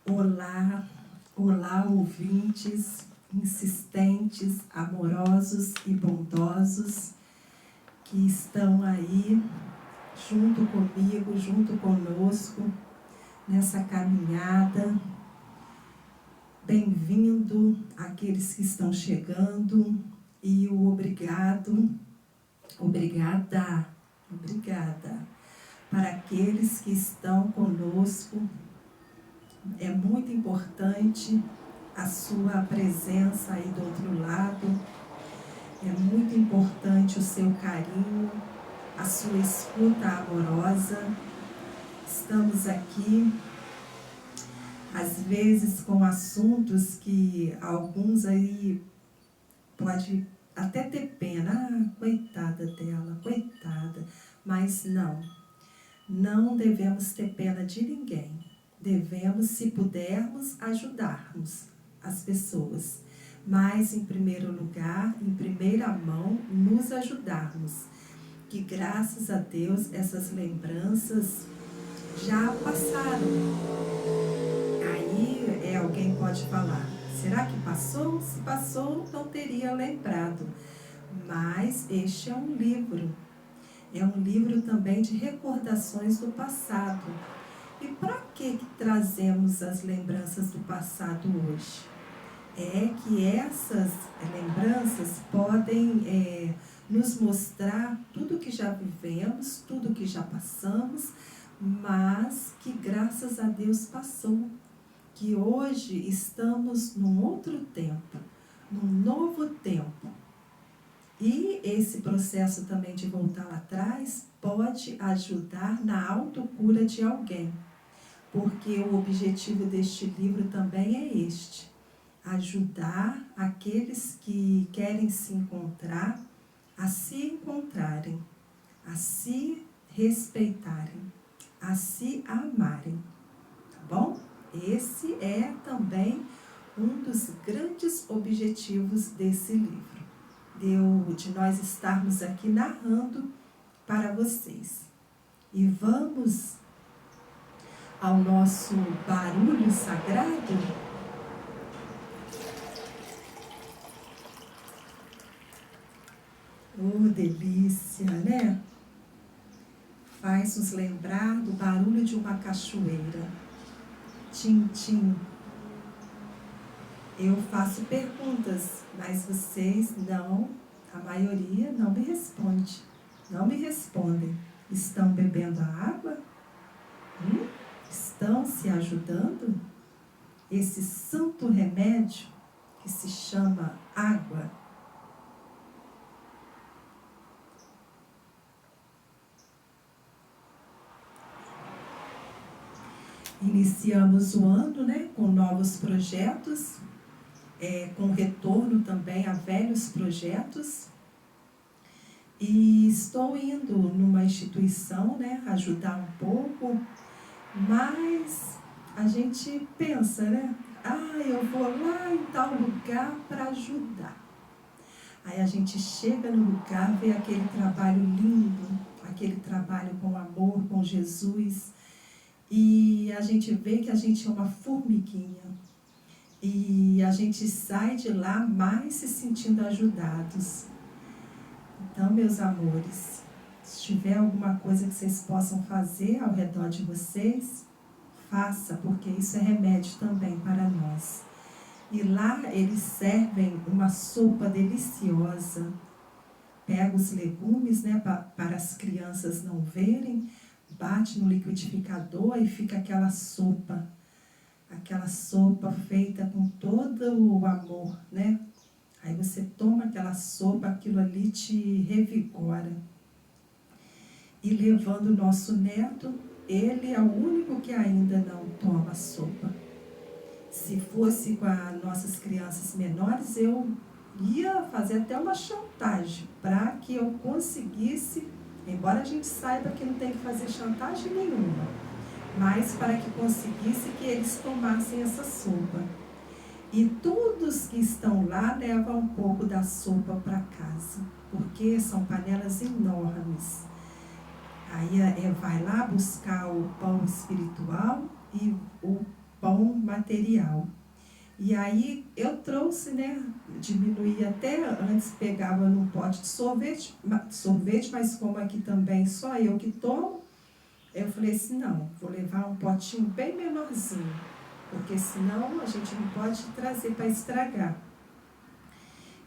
Olá, olá ouvintes, insistentes, amorosos e bondosos que estão aí junto comigo, junto conosco, nessa caminhada. Bem-vindo àqueles que estão chegando e o obrigada para aqueles que estão conosco. É muito importante a sua presença aí do outro lado, é muito importante o seu carinho, a sua escuta amorosa. Estamos aqui, às vezes, com assuntos que alguns aí pode até ter pena, coitada dela, coitada, mas não devemos ter pena de ninguém. Devemos, se pudermos, ajudarmos as pessoas, mas em primeiro lugar, em primeira mão, nos ajudarmos, que graças a Deus essas lembranças já passaram. Aí alguém pode falar, será que passou? Se passou, não teria lembrado. Mas este é um livro também de recordações do passado. E para que trazemos as lembranças do passado hoje? É que essas lembranças podem nos mostrar tudo que já vivemos, tudo que já passamos, mas que graças a Deus passou. Que hoje estamos num outro tempo, num novo tempo. E esse processo também de voltar lá atrás pode ajudar na autocura de alguém. Porque o objetivo deste livro também é este: ajudar aqueles que querem se encontrar a se encontrarem, a se respeitarem, a se amarem. Tá bom? Esse é também um dos grandes objetivos desse livro, de nós estarmos aqui narrando para vocês. E vamos ao nosso barulho sagrado. Oh, delícia, né? Faz nos lembrar do barulho de uma cachoeira. Tim, tim. Eu faço perguntas, mas vocês a maioria não me responde. Não me respondem. Estão bebendo a água? Estão se ajudando? Esse santo remédio que se chama água. Iniciamos o ano, com novos projetos, com retorno também a velhos projetos. E estou indo numa instituição, ajudar um pouco, mas a gente pensa, eu vou lá em tal lugar para ajudar. Aí a gente chega no lugar, vê aquele trabalho lindo, aquele trabalho com amor, com Jesus, e a gente vê que a gente é uma formiguinha. E a gente sai de lá mais se sentindo ajudados. Então, meus amores, se tiver alguma coisa que vocês possam fazer ao redor de vocês, faça, porque isso é remédio também para nós. E lá eles servem uma sopa deliciosa. Pega os legumes, para as crianças não verem, bate no liquidificador e fica aquela sopa feita com todo o amor, Aí você toma aquela sopa, aquilo ali te revigora. E levando o nosso neto, ele é o único que ainda não toma sopa. Se fosse com as nossas crianças menores, eu ia fazer até uma chantagem para que eu conseguisse, embora a gente saiba que não tem que fazer chantagem nenhuma, mas para que conseguisse que eles tomassem essa sopa. E todos que estão lá levam um pouco da sopa para casa, porque são panelas enormes. Aí vai lá buscar o pão espiritual e o pão material. E aí eu trouxe, né, diminuí até, antes pegava num pote de sorvete, mas como aqui também só eu que tomo, eu falei assim, não, vou levar um potinho bem menorzinho, porque senão a gente não pode trazer para estragar.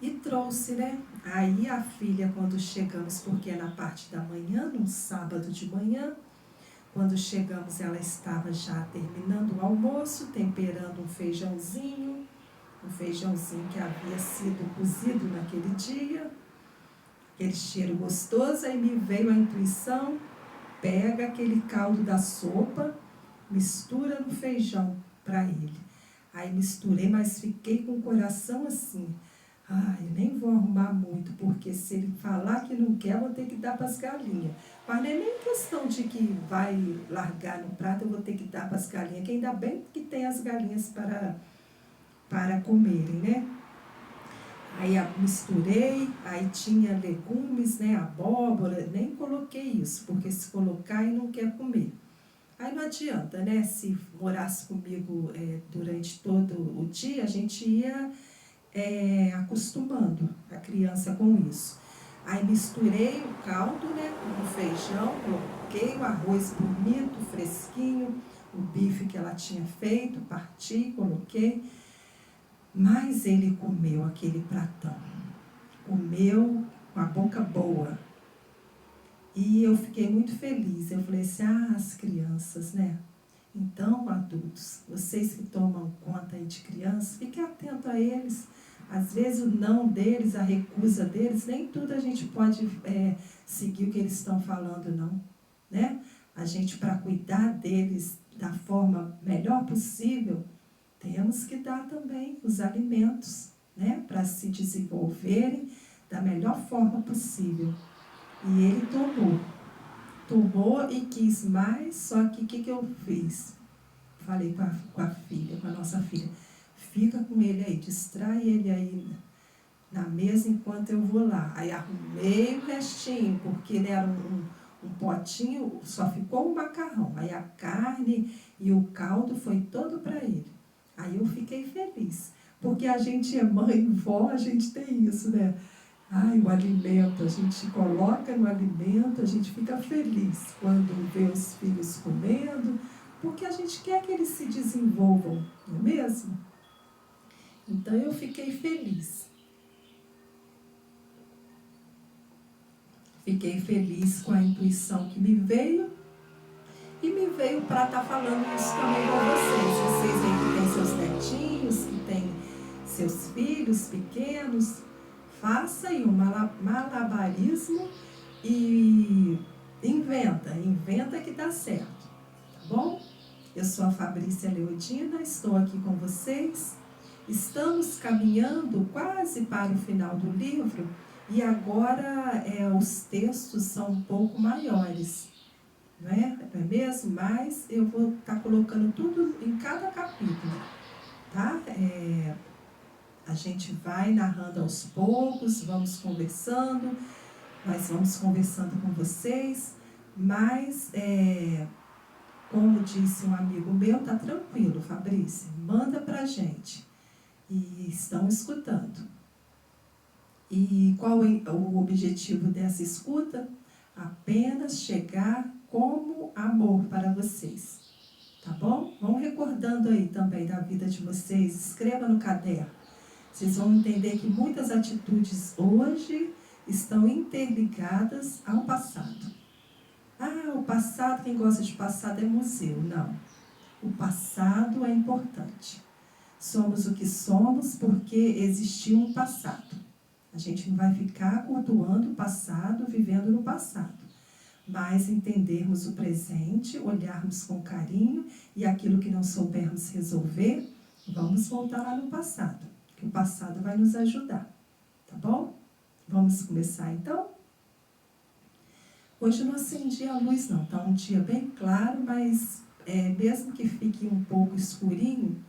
E trouxe, né? Aí a filha, quando chegamos, porque é na parte da manhã, num sábado de manhã, quando chegamos ela estava já terminando o almoço, temperando um feijãozinho que havia sido cozido naquele dia, aquele cheiro gostoso. Aí me veio a intuição, pega aquele caldo da sopa, mistura no feijão para ele. Aí misturei, mas fiquei com o coração assim, eu nem vou arrumar muito, porque se ele falar que não quer, eu vou ter que dar para as galinhas. Mas não é nem questão de que vai largar no prato, eu vou ter que dar para as galinhas, que ainda bem que tem as galinhas para comerem, né? Aí misturei, aí tinha legumes, né, abóbora, nem coloquei isso, porque se colocar e não quer comer. Aí não adianta, né, se morasse comigo durante todo o dia, a gente ia acostumando a criança com isso. Aí misturei o caldo, né, com o feijão, coloquei o arroz bonito, fresquinho, o bife que ela tinha feito, parti, coloquei. Mas ele comeu aquele pratão, comeu com a boca boa. E eu fiquei muito feliz. Eu falei assim, as crianças, né? Então, adultos, vocês que tomam conta aí de crianças, fiquem atentos a eles. Às vezes o não deles, a recusa deles, nem tudo a gente pode seguir o que eles estão falando, não. Né? A gente, para cuidar deles da forma melhor possível, temos que dar também os alimentos, né, para se desenvolverem da melhor forma possível. E ele tomou e quis mais, só que o que eu fiz? Falei com a filha, com a nossa filha, fica com ele aí, distrai ele aí na mesa enquanto eu vou lá. Aí arrumei o restinho, porque né, era um potinho, só ficou o macarrão. Aí a carne e o caldo foi todo para ele. Aí eu fiquei feliz, porque a gente é mãe, vó, a gente tem isso, né? O alimento, a gente coloca no alimento, a gente fica feliz quando vê os filhos comendo, porque a gente quer que eles se desenvolvam, não é mesmo? Então eu fiquei feliz. Fiquei feliz com a intuição que me veio, e me veio para estar falando isso também com vocês. Vocês aí que têm seus netinhos, que têm seus filhos pequenos, faça aí um malabarismo e inventa que dá certo, tá bom? Eu sou a Fabrícia Leodina, estou aqui com vocês. Estamos caminhando quase para o final do livro e agora os textos são um pouco maiores. Não é mesmo? Mas eu vou estar colocando tudo em cada capítulo, tá? A gente vai narrando aos poucos, vamos conversando, nós vamos conversando com vocês, mas, como disse um amigo meu, tá tranquilo, Fabrícia, manda pra gente. E estão escutando. E qual é o objetivo dessa escuta? Apenas chegar como amor para vocês, tá bom? Vão recordando aí também da vida de vocês, escreva no caderno. Vocês vão entender que muitas atitudes hoje estão interligadas ao passado. O passado, quem gosta de passado é museu. Não, o passado é importante. Somos o que somos porque existiu um passado. A gente não vai ficar cultuando o passado, vivendo no passado. Mas entendermos o presente, olharmos com carinho e aquilo que não soubermos resolver, vamos voltar lá no passado, que o passado vai nos ajudar, tá bom? Vamos começar então? Hoje eu não acendi a luz não, tá um dia bem claro, mas mesmo que fique um pouco escurinho,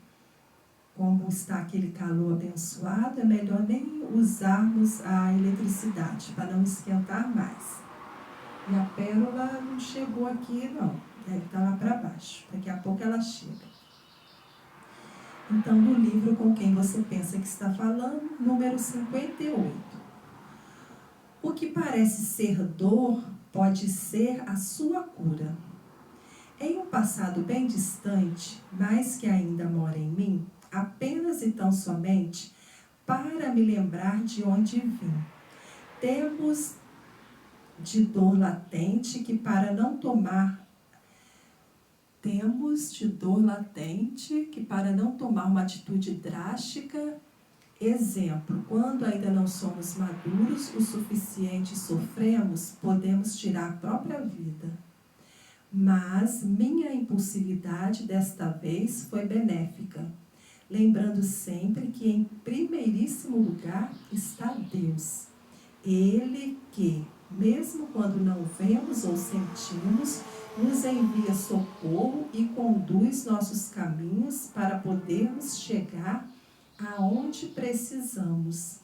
como está aquele calor abençoado, é melhor nem usarmos a eletricidade, para não esquentar mais. E a Pérola não chegou aqui, não. Deve estar lá para baixo. Daqui a pouco ela chega. Então, no livro Com Quem Você Pensa Que Está Falando, número 58. O que parece ser dor pode ser a sua cura. Em um passado bem distante, mas que ainda mora em mim, apenas e tão somente para me lembrar de onde vim. Temos de dor latente que para não tomar uma atitude drástica, exemplo, quando ainda não somos maduros o suficiente e sofremos, podemos tirar a própria vida. Mas minha impulsividade desta vez foi benéfica, lembrando sempre que em primeiríssimo lugar está Deus. Ele que, mesmo quando não vemos ou sentimos, nos envia socorro e conduz nossos caminhos para podermos chegar aonde precisamos.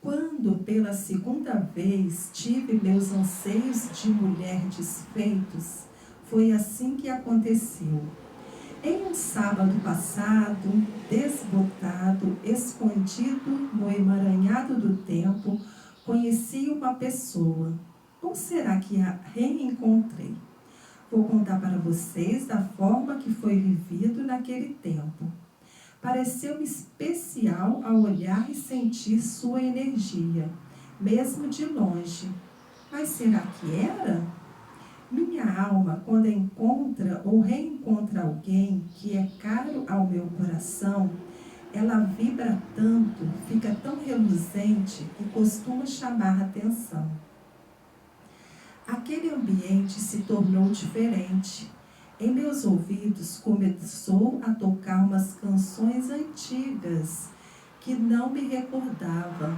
Quando pela segunda vez tive meus anseios de mulher desfeitos, foi assim que aconteceu. Em um sábado passado, desbotado, escondido no emaranhado do tempo, conheci uma pessoa. Ou será que a reencontrei? Vou contar para vocês da forma que foi vivido naquele tempo. Pareceu-me especial ao olhar e sentir sua energia, mesmo de longe. Mas será que era? Minha alma, quando encontra ou reencontra alguém que é caro ao meu coração, ela vibra tanto, fica tão reluzente que costuma chamar a atenção. Aquele ambiente se tornou diferente. Em meus ouvidos começou a tocar umas canções antigas que não me recordava,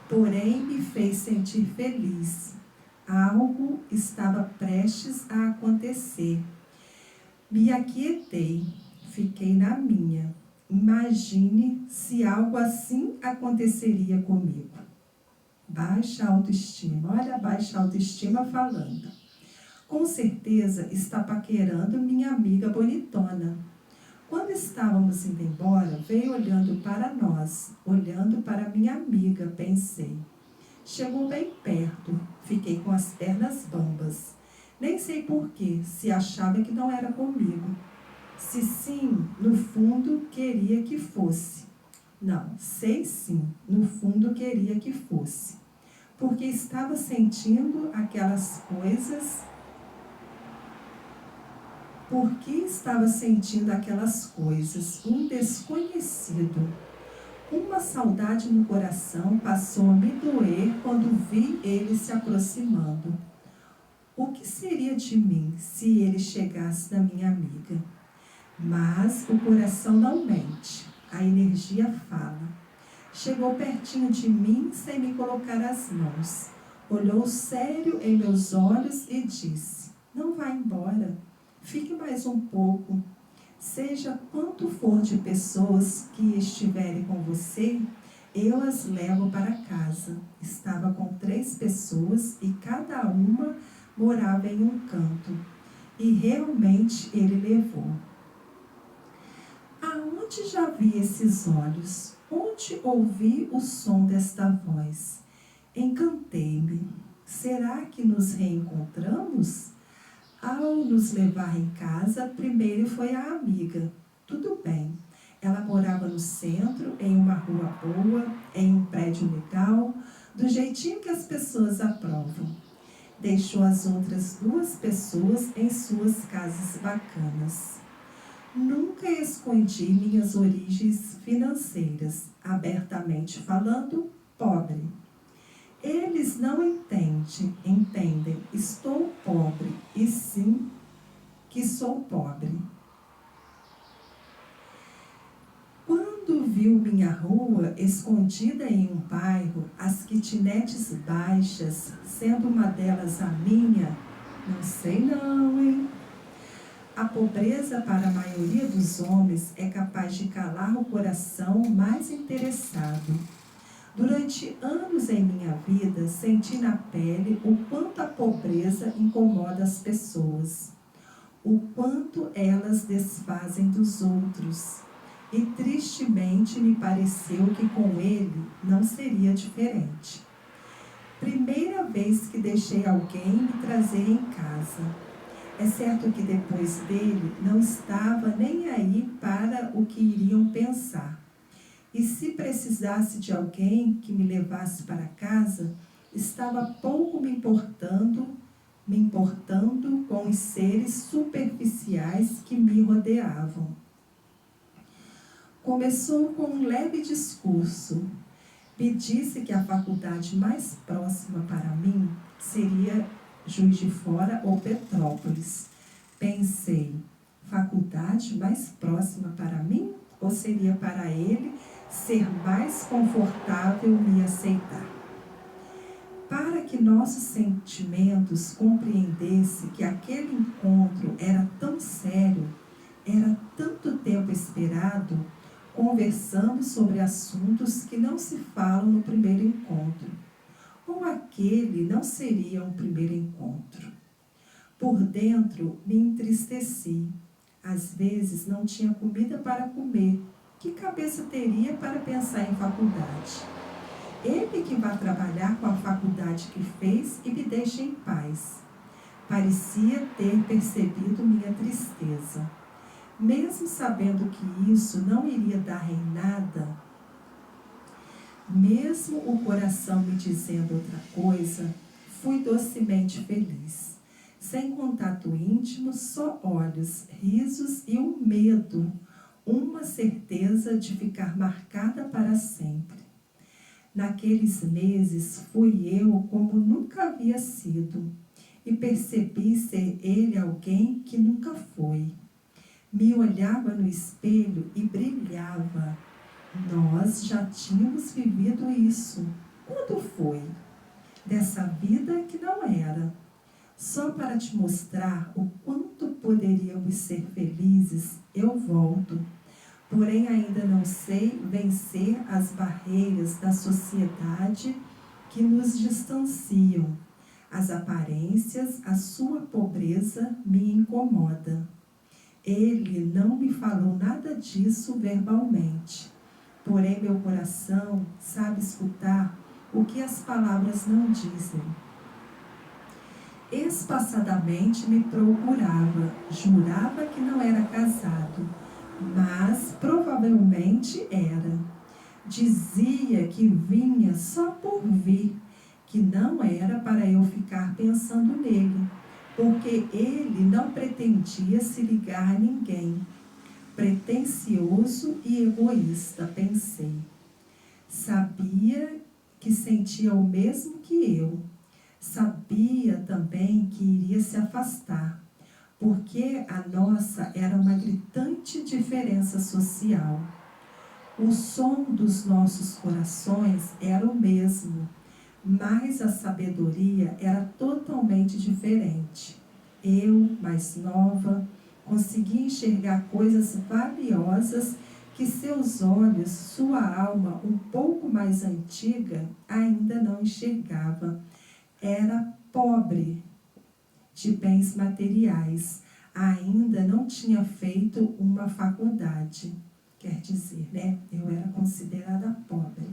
porém me fez sentir feliz. Algo estava prestes a acontecer. Me aquietei, fiquei na minha. Imagine se algo assim aconteceria comigo. Baixa autoestima, olha a baixa autoestima falando. Com certeza está paquerando minha amiga bonitona. Quando estávamos indo embora, veio olhando para nós, olhando para minha amiga, pensei. Chegou bem perto, fiquei com as pernas bambas. Nem sei porquê, se achava que não era comigo. Se sim, no fundo queria que fosse. Não, sei sim, no fundo queria que fosse. Porque estava sentindo aquelas coisas. Porque estava sentindo aquelas coisas, um desconhecido. Uma saudade no coração passou a me doer quando vi ele se aproximando. O que seria de mim se ele chegasse na minha amiga? Mas o coração não mente, a energia fala. Chegou pertinho de mim sem me colocar as mãos. Olhou sério em meus olhos e disse: não vá embora, fique mais um pouco. Seja quanto for de pessoas que estiverem com você, eu as levo para casa. Estava com 3 pessoas e cada uma morava em um canto. E realmente ele levou. Aonde já vi esses olhos? Onde ouvi o som desta voz? Encantei-me. Será que nos reencontramos? Ao nos levar em casa, primeiro foi a amiga. Tudo bem. Ela morava no centro, em uma rua boa, em um prédio legal, do jeitinho que as pessoas aprovam. Deixou as outras 2 pessoas em suas casas bacanas. Nunca escondi minhas origens financeiras, abertamente falando, pobre. Eles não entendem, estou pobre, e sim que sou pobre. Quando viu minha rua escondida em um bairro, as kitnetes baixas, sendo uma delas a minha, não sei não, hein? A pobreza para a maioria dos homens é capaz de calar o coração mais interessado. Durante anos em minha vida, senti na pele o quanto a pobreza incomoda as pessoas. o quanto elas desfazem dos outros. E tristemente me pareceu que com ele não seria diferente. Primeira vez que deixei alguém me trazer em casa. É certo que depois dele não estava nem aí para o que iriam pensar. E se precisasse de alguém que me levasse para casa, estava pouco me importando com os seres superficiais que me rodeavam. Começou com um leve discurso. Me disse que a faculdade mais próxima para mim seria Juiz de Fora ou Petrópolis. Pensei, faculdade mais próxima para mim? Ou seria para ele ser mais confortável me aceitar? Para que nossos sentimentos compreendessem que aquele encontro era tão sério, era tanto tempo esperado, conversamos sobre assuntos que não se falam no primeiro encontro. Ou aquele não seria um primeiro encontro. Por dentro me entristeci. Às vezes não tinha comida para comer. Que cabeça teria para pensar em faculdade? Ele que vai trabalhar com a faculdade que fez e me deixa em paz. Parecia ter percebido minha tristeza. Mesmo sabendo que isso não iria dar em nada, mesmo o coração me dizendo outra coisa, fui docemente feliz. Sem contato íntimo, só olhos, risos e um medo, uma certeza de ficar marcada para sempre. Naqueles meses fui eu como nunca havia sido e percebi ser ele alguém que nunca foi. Me olhava no espelho e brilhava. Nós já tínhamos vivido isso. Quando foi? Dessa vida que não era. Só para te mostrar o quanto poderíamos ser felizes, eu volto. Porém, ainda não sei vencer as barreiras da sociedade que nos distanciam. As aparências, a sua pobreza me incomoda. Ele não me falou nada disso verbalmente. Porém, meu coração sabe escutar o que as palavras não dizem. Espaçadamente me procurava, jurava que não era casado, mas provavelmente era. Dizia que vinha só por vir, que não era para eu ficar pensando nele, porque ele não pretendia se ligar a ninguém. Pretensioso e egoísta, pensei. Sabia que sentia o mesmo que eu. Sabia também que iria se afastar, porque a nossa era uma gritante diferença social. O som dos nossos corações era o mesmo, mas a sabedoria era totalmente diferente. Eu, mais nova, conseguia enxergar coisas valiosas que seus olhos, sua alma um pouco mais antiga, ainda não enxergava. Era pobre de bens materiais, ainda não tinha feito uma faculdade. Quer dizer, né? Eu era considerada pobre,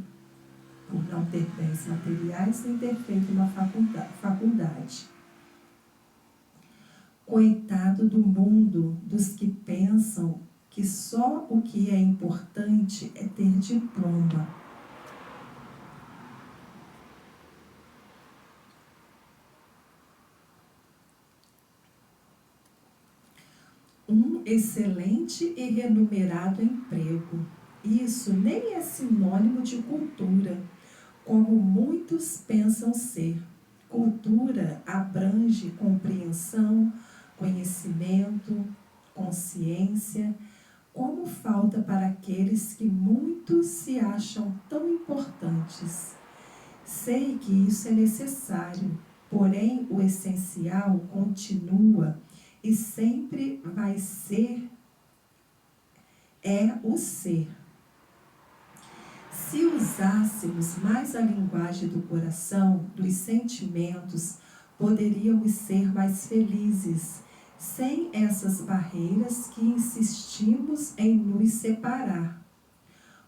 por não ter bens materiais nem ter feito uma faculdade. Coitado do mundo, dos que pensam que só o que é importante é ter diploma. Um excelente e remunerado emprego. Isso nem é sinônimo de cultura, como muitos pensam ser. Cultura abrange compreensão, conhecimento, consciência, como falta para aqueles que muitos se acham tão importantes. Sei que isso é necessário, porém o essencial continua e sempre vai ser, o ser. Se usássemos mais a linguagem do coração, dos sentimentos, poderíamos ser mais felizes. sem essas barreiras que insistimos em nos separar.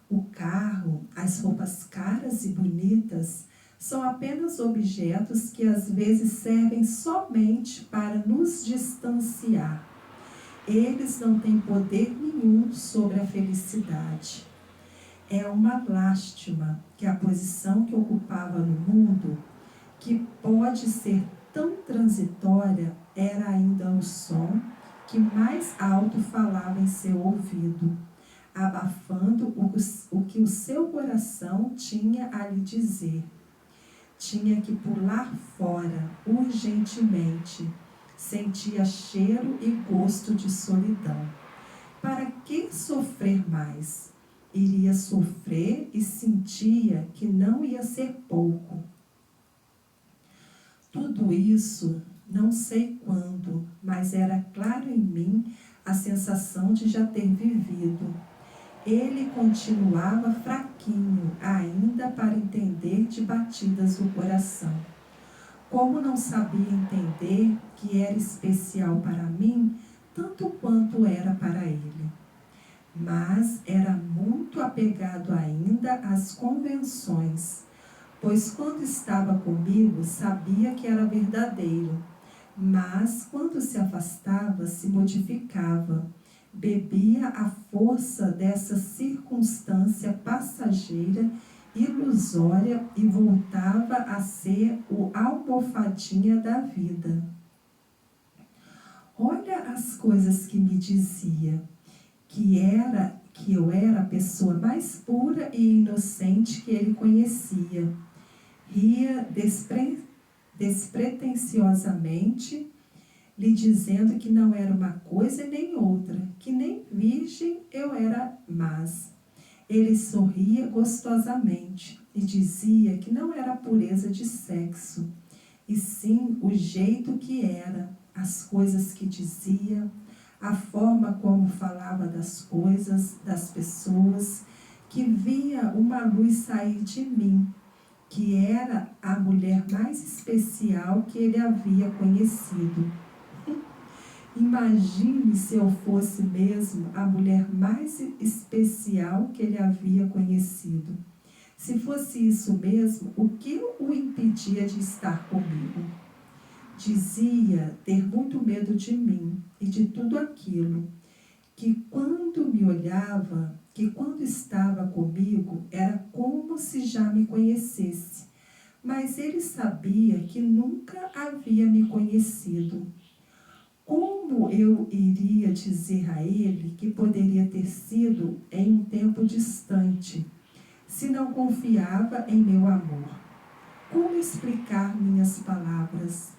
O carro, as roupas caras e bonitas são apenas objetos que às vezes servem somente para nos distanciar. Eles não têm poder nenhum sobre a felicidade. É uma lástima que a posição que ocupava no mundo, que pode ser tão transitória, era ainda o som que mais alto falava em seu ouvido, abafando o que o seu coração tinha a lhe dizer. Tinha que pular fora, urgentemente. Sentia cheiro e gosto de solidão. Para que sofrer mais? Iria sofrer e sentia que não ia ser pouco. Tudo isso, não sei quando, mas era claro em mim a sensação de já ter vivido. Ele continuava fraquinho ainda para entender de batidas do coração. Como não sabia entender que era especial para mim, tanto quanto era para ele. Mas era muito apegado ainda às convenções, pois quando estava comigo sabia que era verdadeiro, mas quando se afastava se modificava, bebia a força dessa circunstância passageira, ilusória e voltava a ser o almofadinha da vida. Olha as coisas que me dizia, que eu era a pessoa mais pura e inocente que ele conhecia. Ria despretensiosamente, lhe dizendo que não era uma coisa nem outra, que nem virgem eu era mais. Ele sorria gostosamente e dizia que não era a pureza de sexo, e sim o jeito que era, as coisas que dizia, a forma como falava das coisas, das pessoas, que via uma luz sair de mim, que era a mulher mais especial que ele havia conhecido. Imagine se eu fosse mesmo a mulher mais especial que ele havia conhecido. Se fosse isso mesmo, o que o impedia de estar comigo? Dizia ter muito medo de mim e de tudo aquilo, que quando me olhava, que quando estava comigo, era como se já me conhecesse. Mas ele sabia que nunca havia me conhecido. Como eu iria dizer a ele que poderia ter sido em um tempo distante, se não confiava em meu amor? Como explicar minhas palavras?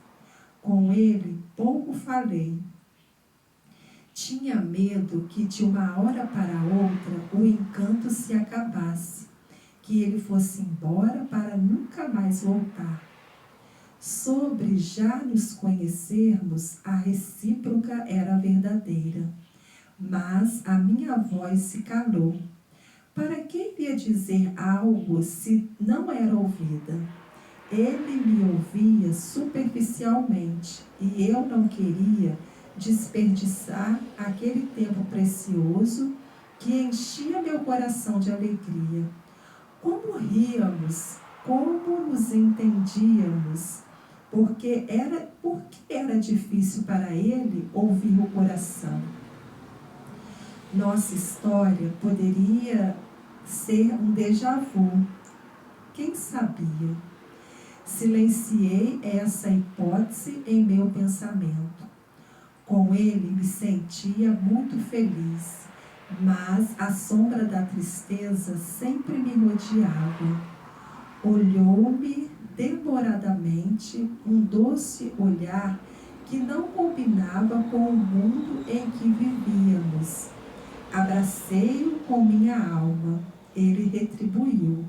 Com ele pouco falei. Tinha medo que de uma hora para outra o encanto se acabasse, que ele fosse embora para nunca mais voltar. Sobre já nos conhecermos, a recíproca era verdadeira, mas a minha voz se calou. Para que iria dizer algo se não era ouvida? Ele me ouvia superficialmente e eu não queria desperdiçar aquele tempo precioso que enchia meu coração de alegria. Como ríamos, como nos entendíamos, porque era difícil para ele ouvir o coração. Nossa história poderia ser um déjà vu. Quem sabia? Silenciei essa hipótese em meu pensamento. Com ele me sentia muito feliz, mas a sombra da tristeza sempre me rodeava. Olhou-me demoradamente, um doce olhar que não combinava com o mundo em que vivíamos. Abracei-o com minha alma. Ele retribuiu.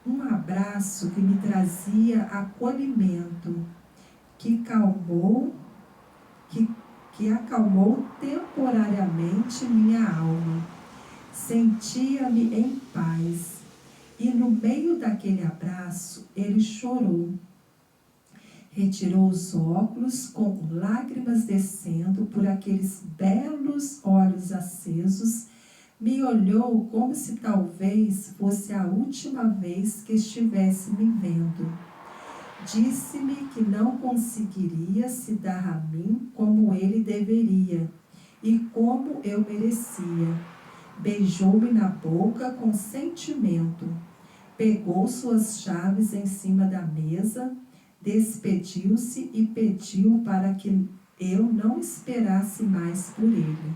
Um abraço que me trazia acolhimento, que acalmou temporariamente minha alma. Sentia-me em paz. E no meio daquele abraço, ele chorou. Retirou os óculos, com lágrimas descendo por aqueles belos olhos acesos, me olhou como se talvez fosse a última vez que estivesse me vendo. Disse-me que não conseguiria se dar a mim como ele deveria e como eu merecia. Beijou-me na boca com sentimento, pegou suas chaves em cima da mesa, despediu-se e pediu para que eu não esperasse mais por ele.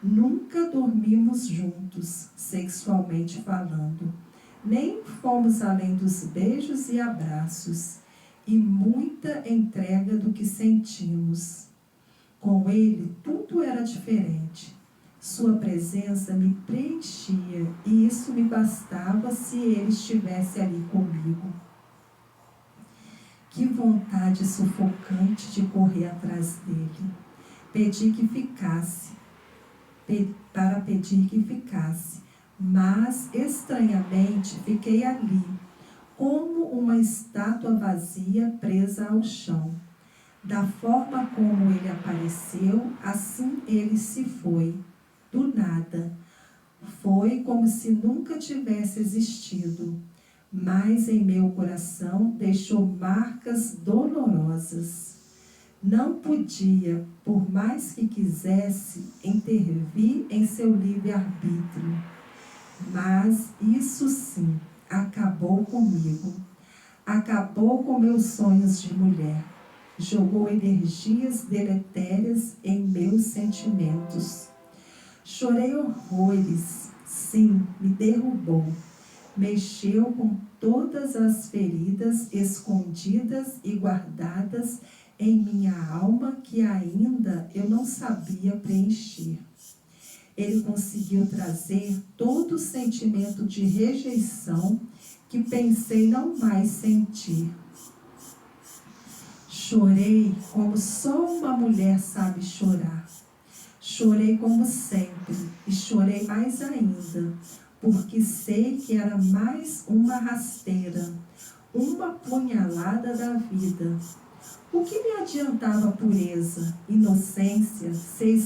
Nunca dormimos juntos, sexualmente falando, nem fomos além dos beijos e abraços, e muita entrega do que sentimos. Com ele, tudo era diferente. Sua presença me preenchia, e isso me bastava se ele estivesse ali comigo. Que vontade sufocante de correr atrás dele. Pedi que ficasse, para pedir que ficasse, mas estranhamente fiquei ali, como uma estátua vazia presa ao chão. Da forma como ele apareceu, assim ele se foi, do nada. Foi como se nunca tivesse existido, mas em meu coração deixou marcas dolorosas. Não podia, por mais que quisesse, intervir em seu livre-arbítrio. Mas isso sim, acabou comigo. Acabou com meus sonhos de mulher. Jogou energias deletérias em meus sentimentos. Chorei horrores, sim, me derrubou. Mexeu com todas as feridas escondidas e guardadas em minha alma que ainda eu não sabia preencher. Ele conseguiu trazer todo o sentimento de rejeição que pensei não mais sentir. Chorei como só uma mulher sabe chorar. Chorei como sempre e chorei mais ainda, porque sei que era mais uma rasteira, uma punhalada da vida. O que me adiantava pureza, inocência, ser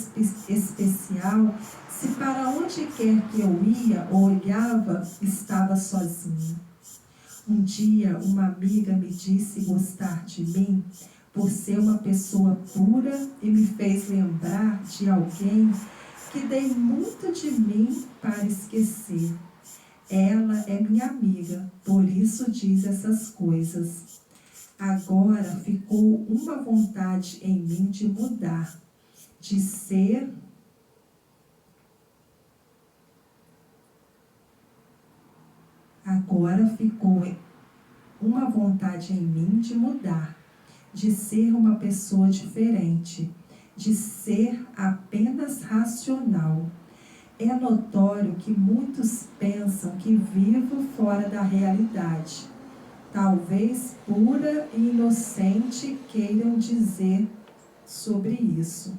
especial, se para onde quer que eu ia ou olhava, estava sozinha? Um dia, uma amiga me disse gostar de mim por ser uma pessoa pura e me fez lembrar de alguém que dei muito de mim para esquecer. Ela é minha amiga, por isso diz essas coisas. Agora ficou uma vontade em mim de mudar, de ser Agora ficou uma vontade em mim de mudar, de ser uma pessoa diferente, de ser apenas racional. É notório que muitos pensam que vivo fora da realidade. Talvez pura e inocente queiram dizer sobre isso.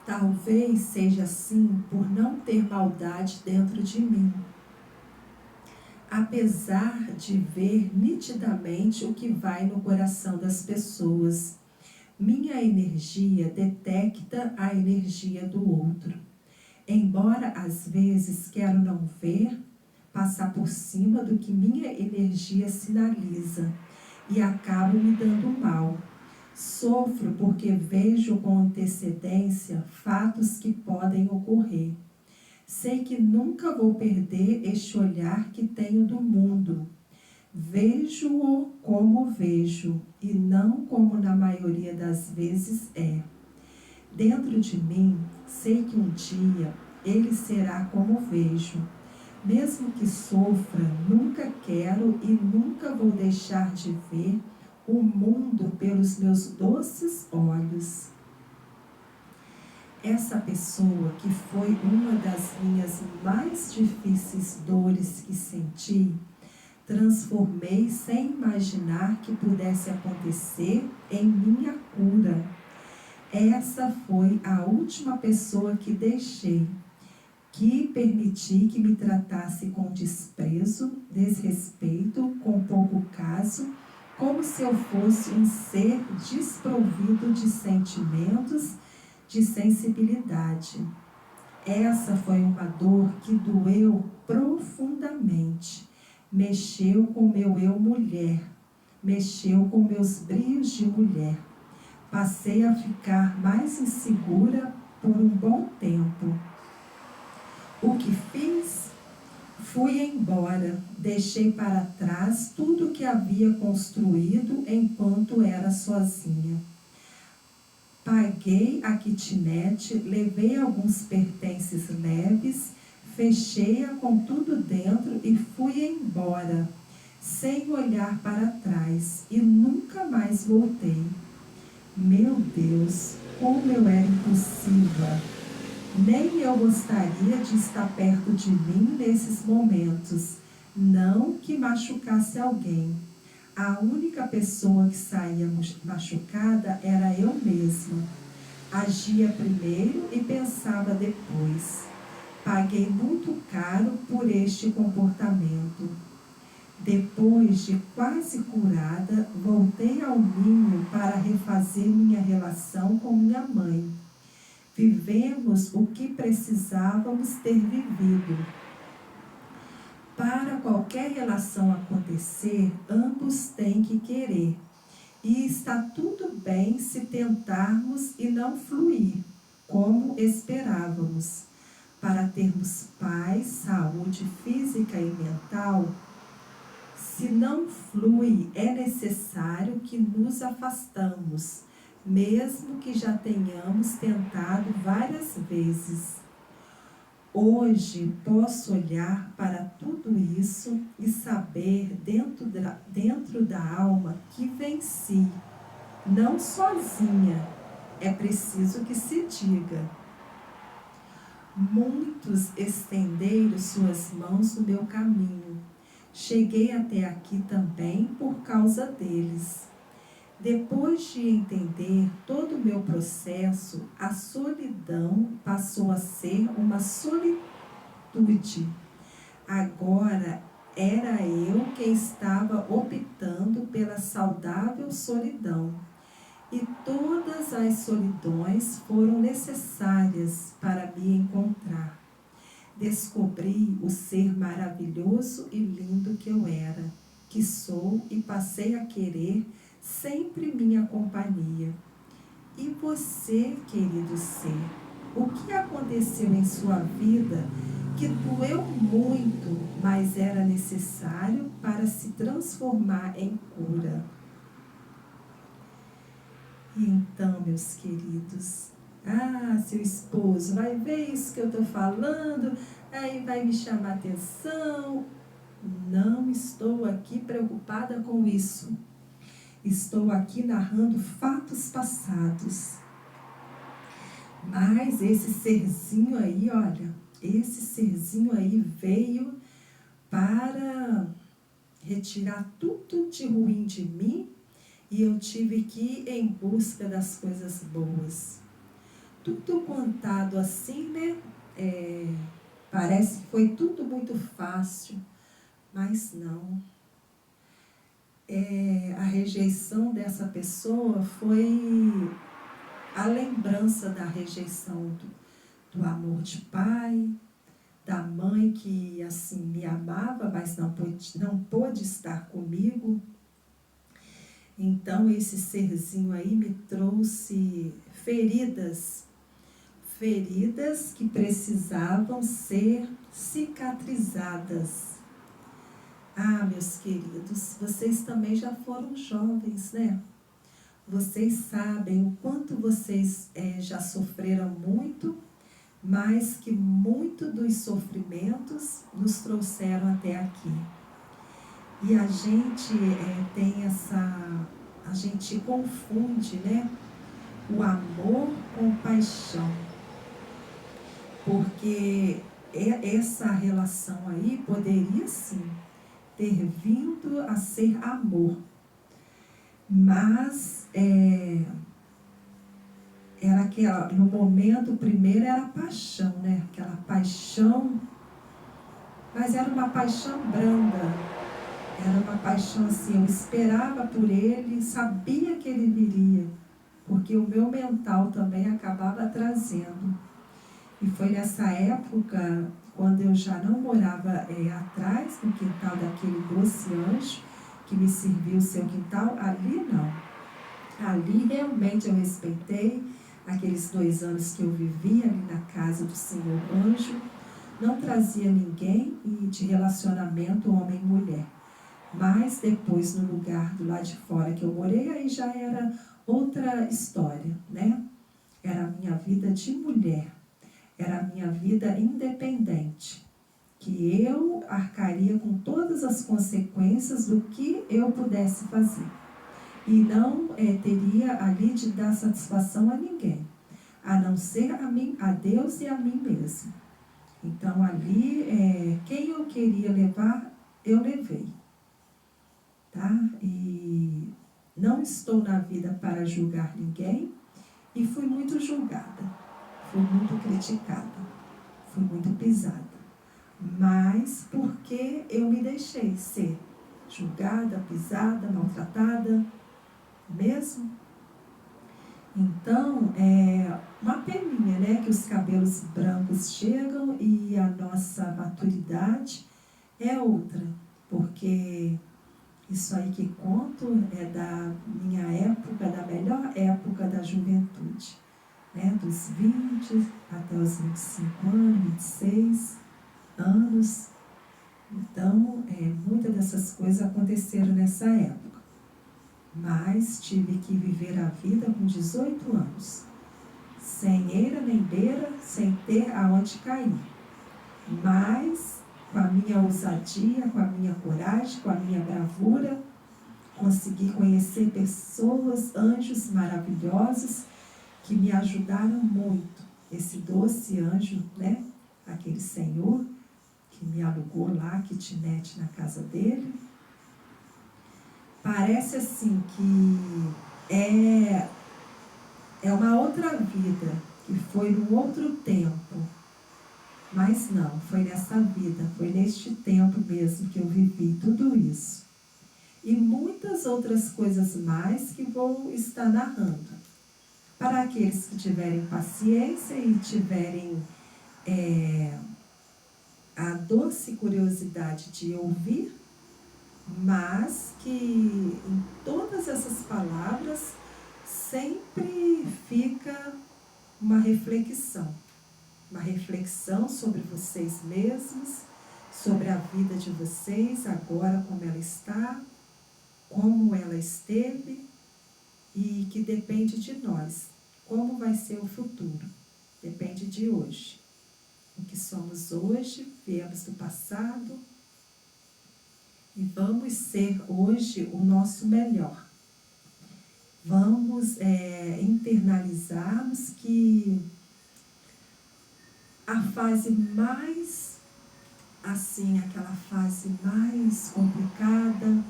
Talvez seja assim por não ter maldade dentro de mim. Apesar de ver nitidamente o que vai no coração das pessoas, minha energia detecta a energia do outro. Embora às vezes quero não ver, passar por cima do que minha energia sinaliza e acabo me dando mal. Sofro porque vejo com antecedência fatos que podem ocorrer. Sei que nunca vou perder este olhar que tenho do mundo. Vejo-o como vejo e não como na maioria das vezes é. Dentro de mim, sei que um dia ele será como vejo. Mesmo que sofra, nunca quero e nunca vou deixar de ver o mundo pelos meus doces olhos. Essa pessoa que foi uma das minhas mais difíceis dores que senti, transformei sem imaginar que pudesse acontecer em minha cura. Essa foi a última pessoa que deixei, que permiti que me tratasse com desprezo, desrespeito, com pouco caso, como se eu fosse um ser desprovido de sentimentos, de sensibilidade. Essa foi uma dor que doeu profundamente. Mexeu com meu eu mulher, mexeu com meus brios de mulher. Passei a ficar mais insegura por um bom tempo. O que fiz? Fui embora, deixei para trás tudo que havia construído enquanto era sozinha. Paguei a kitnet, levei alguns pertences leves, fechei-a com tudo dentro e fui embora, sem olhar para trás, e nunca mais voltei. Meu Deus, como eu era impulsiva! Nem eu gostaria de estar perto de mim nesses momentos, não que machucasse alguém. A única pessoa que saía machucada era eu mesma. Agia primeiro e pensava depois. Paguei muito caro por este comportamento. Depois de quase curada, voltei ao ninho para refazer minha relação com minha mãe. Vivemos o que precisávamos ter vivido. Para qualquer relação acontecer, ambos têm que querer. E está tudo bem se tentarmos e não fluir, como esperávamos. Para termos paz, saúde física e mental, se não flui, é necessário que nos afastamos, mesmo que já tenhamos tentado várias vezes. Hoje posso olhar para tudo isso e saber dentro da alma que venci, não sozinha, é preciso que se diga. Muitos estenderam suas mãos no meu caminho. Cheguei até aqui também por causa deles. Depois de entender todo o meu processo, a solidão passou a ser uma solitude. Agora era eu quem estava optando pela saudável solidão. E todas as solidões foram necessárias para me encontrar. Descobri o ser maravilhoso e lindo que eu era, que sou, e passei a querer sempre minha companhia. E você, querido ser, o que aconteceu em sua vida que doeu muito, mas era necessário para se transformar em cura? Então, meus queridos, seu esposo vai ver isso que eu estou falando, aí vai me chamar atenção. Não estou aqui preocupada com isso. Estou aqui narrando fatos passados. Mas esse serzinho aí, olha, esse serzinho aí veio para retirar tudo de ruim de mim e eu tive que ir em busca das coisas boas. Tudo contado assim, né? Parece que foi tudo muito fácil, mas não. A rejeição dessa pessoa foi a lembrança da rejeição do amor de pai, da mãe que assim me amava, mas não pôde estar comigo. Então esse serzinho aí me trouxe feridas que precisavam ser cicatrizadas. Meus queridos, vocês também já foram jovens, né? Vocês sabem o quanto vocês já sofreram muito, mas que muito dos sofrimentos nos trouxeram até aqui. E a gente a gente confunde, né, o amor com paixão. Porque essa relação aí poderia sim ter vindo a ser amor. Mas era aquela, no momento primeiro era paixão, né? Aquela paixão, mas era uma paixão branda, era uma paixão assim, eu esperava por ele, sabia que ele viria, porque o meu mental também acabava trazendo. E foi nessa época, quando eu já não morava atrás, no quintal daquele doce anjo, que me serviu o seu quintal, ali não. Ali realmente eu respeitei aqueles 2 anos que eu vivi ali na casa do Senhor Anjo. Não trazia ninguém de relacionamento homem e mulher. Mas depois, no lugar do lado de fora que eu morei, aí já era outra história, né? Era a minha vida de mulher. Era a minha vida independente, que eu arcaria com todas as consequências do que eu pudesse fazer. E não teria ali de dar satisfação a ninguém, a não ser a mim, a Deus e a mim mesmo. Então ali, quem eu queria levar, eu levei. Tá? E não estou na vida para julgar ninguém, e fui muito julgada. Fui muito criticada, fui muito pisada, mas porque eu me deixei ser julgada, pisada, maltratada, mesmo. Então, uma peninha, né, que os cabelos brancos chegam e a nossa maturidade é outra, porque isso aí que conto é da minha época, da melhor época da juventude. Né, dos 20 até os 25 anos, 26 anos. Então, muitas dessas coisas aconteceram nessa época. Mas tive que viver a vida com 18 anos, sem eira nem beira, sem ter aonde cair. Mas, com a minha ousadia, com a minha coragem, com a minha bravura, consegui conhecer pessoas, anjos maravilhosos, que me ajudaram muito. Esse doce anjo, né? Aquele senhor que me alugou lá, a kitnet na casa dele. Parece assim que é uma outra vida, que foi num outro tempo. Mas não, foi nessa vida, foi neste tempo mesmo que eu vivi tudo isso. E muitas outras coisas mais que vou estar narrando. Para aqueles que tiverem paciência e tiverem a doce curiosidade de ouvir, mas que em todas essas palavras sempre fica uma reflexão sobre vocês mesmos, sobre a vida de vocês agora, como ela está, como ela esteve, e que depende de nós. Como vai ser o futuro? Depende de hoje. O que somos hoje, viemos do passado, e vamos ser hoje o nosso melhor. Vamos internalizarmos que a fase mais, assim, aquela fase mais complicada,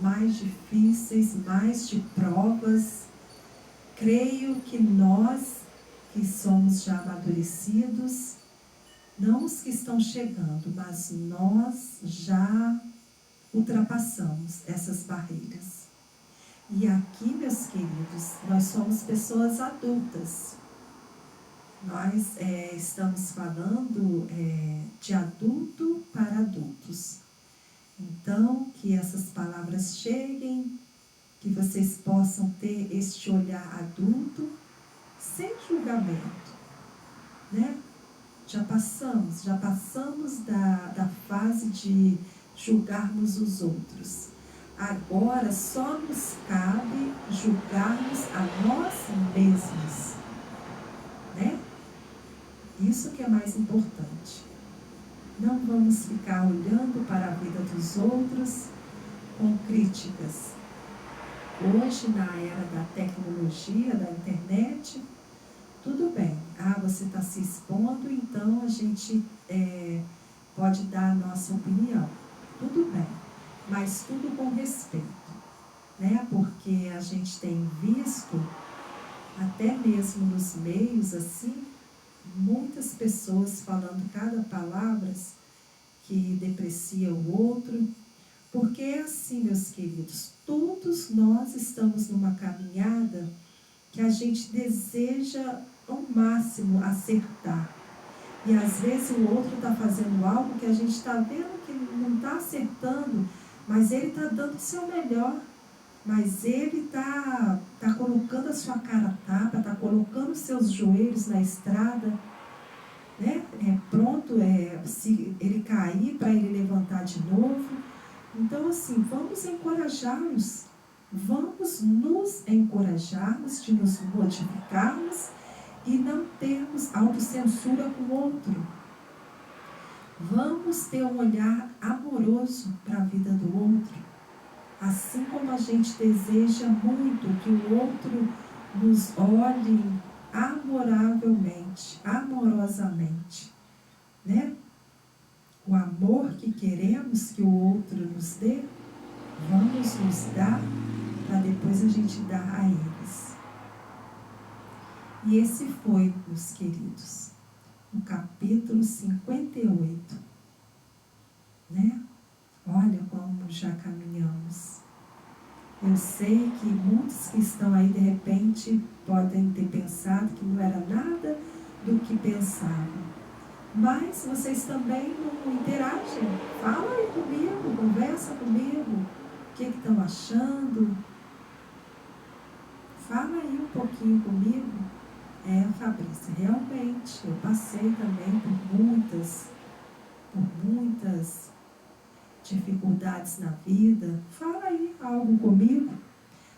mais difíceis, mais de provas, creio que nós, que somos já amadurecidos, não os que estão chegando, mas nós já ultrapassamos essas barreiras. E aqui, meus queridos, nós somos pessoas adultas. Nós estamos falando de adulto para adultos. Então, que essas palavras cheguem, que vocês possam ter este olhar adulto, sem julgamento, né? Já passamos da fase de julgarmos os outros. Agora só nos cabe julgarmos a nós mesmos, né? Isso que é mais importante. Não vamos ficar olhando para a vida dos outros com críticas. Hoje, na era da tecnologia, da internet, tudo bem. Você está se expondo, então a gente pode dar a nossa opinião. Tudo bem, mas tudo com respeito, né? Porque a gente tem visto até mesmo nos meios assim, muitas pessoas falando cada palavra que deprecia o outro, porque é assim, meus queridos, todos nós estamos numa caminhada que a gente deseja ao máximo acertar. E às vezes o outro está fazendo algo que a gente está vendo que não está acertando, mas ele está dando o seu melhor. Mas ele está colocando a sua cara a tapa, está colocando os seus joelhos na estrada, né? Pronto, se ele cair, para ele levantar de novo. Então, assim, vamos encorajá-los. Vamos nos encorajarmos de nos modificarmos e não termos autocensura com o outro. Vamos ter um olhar amoroso para a vida do outro. Assim como a gente deseja muito que o outro nos olhe amorosamente, né? O amor que queremos que o outro nos dê, vamos nos dar para depois a gente dar a eles. E esse foi, meus queridos, o capítulo 58, né? Olha como já caminhamos. Eu sei que muitos que estão aí, de repente, podem ter pensado que não era nada do que pensavam. Mas vocês também não interagem. Fala aí comigo, conversa comigo. O que estão achando? Fala aí um pouquinho comigo. Fabrícia, realmente, eu passei também por muitas dificuldades na vida. Fala aí algo comigo.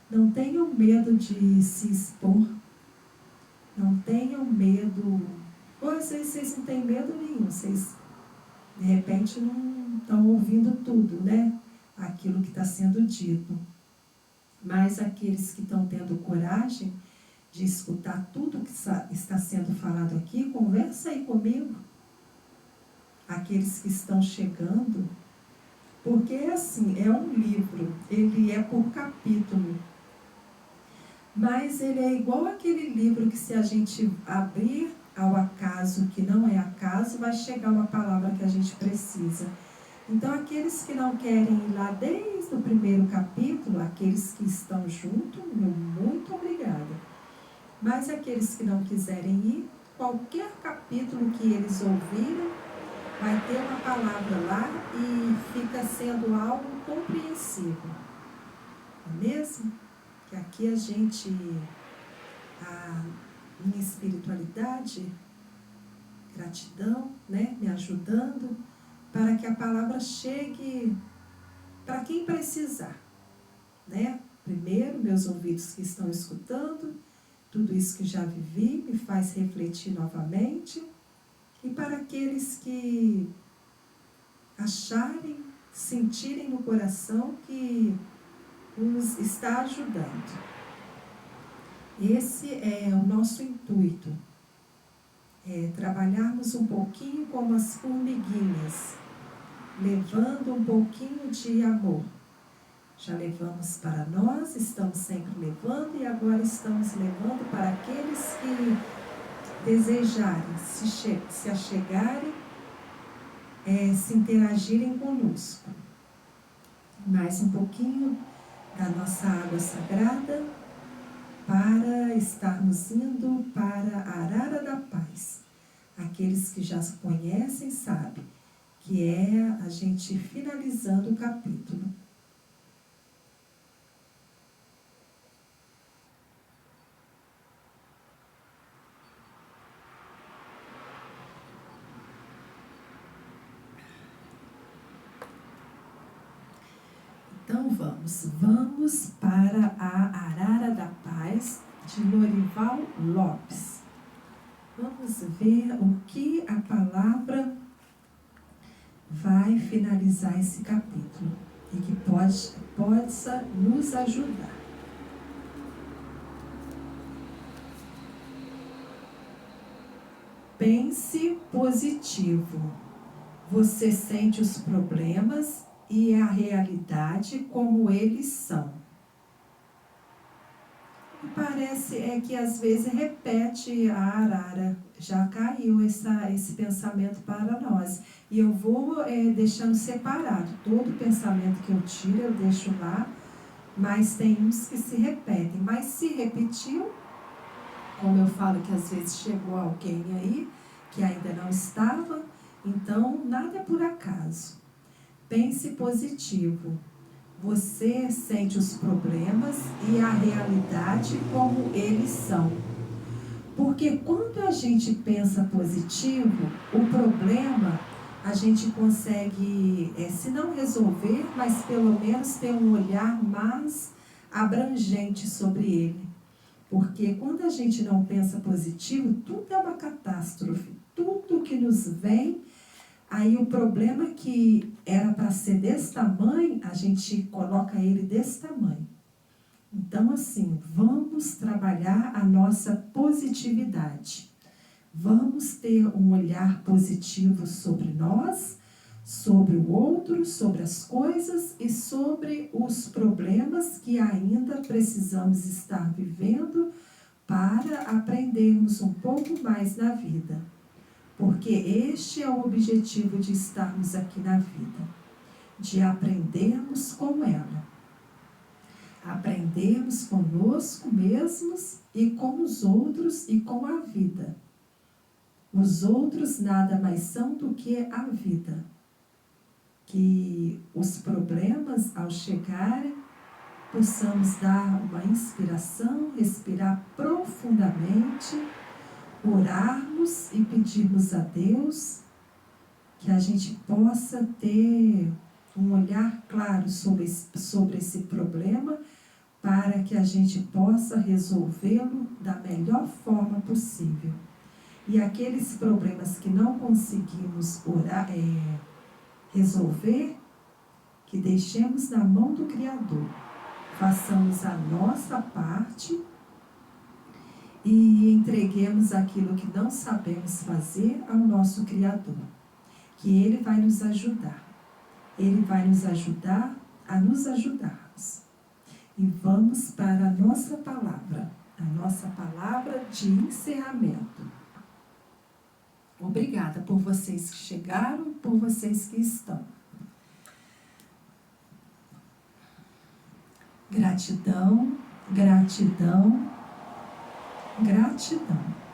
Não tenham medo de se expor. Não tenham medo. Vocês não têm medo nenhum. Vocês, de repente, não estão ouvindo tudo, né? Aquilo que está sendo dito. Mas aqueles que estão tendo coragem de escutar tudo que está sendo falado aqui, conversa aí comigo. Aqueles que estão chegando, porque assim, é um livro, ele é por capítulo, mas ele é igual aquele livro que, se a gente abrir ao acaso, que não é acaso, vai chegar uma palavra que a gente precisa. Então, aqueles que não querem ir lá desde o primeiro capítulo, aqueles que estão junto, meu muito obrigada. Mas aqueles que não quiserem ir, qualquer capítulo que eles ouvirem, vai ter uma palavra lá e fica sendo algo compreensível. Não é mesmo? Que aqui a gente, em espiritualidade, gratidão, né? Me ajudando, para que a palavra chegue para quem precisar, né? Primeiro, meus ouvidos que estão escutando, tudo isso que já vivi me faz refletir novamente. E para aqueles que acharem, sentirem no coração que nos está ajudando. Esse é o nosso intuito. Trabalharmos um pouquinho como as formiguinhas, levando um pouquinho de amor. Já levamos para nós, estamos sempre levando, e agora estamos levando para aqueles que desejarem se achegarem, se interagirem conosco. Mais um pouquinho da nossa água sagrada, para estarmos indo para a Arara da Paz. Aqueles que já conhecem sabem que é a gente finalizando o capítulo. Então vamos para a Arara da Paz, de Lorival Lopes. Vamos ver o que a palavra vai finalizar esse capítulo e que possa nos ajudar. Pense positivo. Você sente os problemas e a realidade como eles são. Parece que às vezes repete a arara. Já caiu esse pensamento para nós. E eu vou deixando separado. Todo pensamento que eu tiro, eu deixo lá. Mas tem uns que se repetem. Mas se repetiu, como eu falo que às vezes chegou alguém aí, que ainda não estava, então nada é por acaso. Pense positivo. Você sente os problemas e a realidade como eles são. Porque quando a gente pensa positivo, o problema a gente consegue, se não resolver, mas pelo menos ter um olhar mais abrangente sobre ele. Porque quando a gente não pensa positivo, tudo é uma catástrofe. Tudo que nos vem, aí o problema que era para ser desse tamanho, a gente coloca ele desse tamanho. Então, assim, vamos trabalhar a nossa positividade. Vamos ter um olhar positivo sobre nós, sobre o outro, sobre as coisas e sobre os problemas que ainda precisamos estar vivendo para aprendermos um pouco mais na vida. Porque este é o objetivo de estarmos aqui na vida, de aprendermos com ela. Aprendermos conosco mesmos e com os outros e com a vida. Os outros nada mais são do que a vida. Que os problemas, ao chegarem, possamos dar uma inspiração, respirar profundamente, orarmos e pedirmos a Deus que a gente possa ter um olhar claro sobre esse problema, para que a gente possa resolvê-lo da melhor forma possível. E aqueles problemas que não conseguimos resolver, que deixemos na mão do Criador. Façamos a nossa parte e entreguemos aquilo que não sabemos fazer ao nosso Criador. Que Ele vai nos ajudar. Ele vai nos ajudar a nos ajudarmos. E vamos para a nossa palavra de encerramento. Obrigada por vocês que chegaram, por vocês que estão. Gratidão, gratidão, gratidão.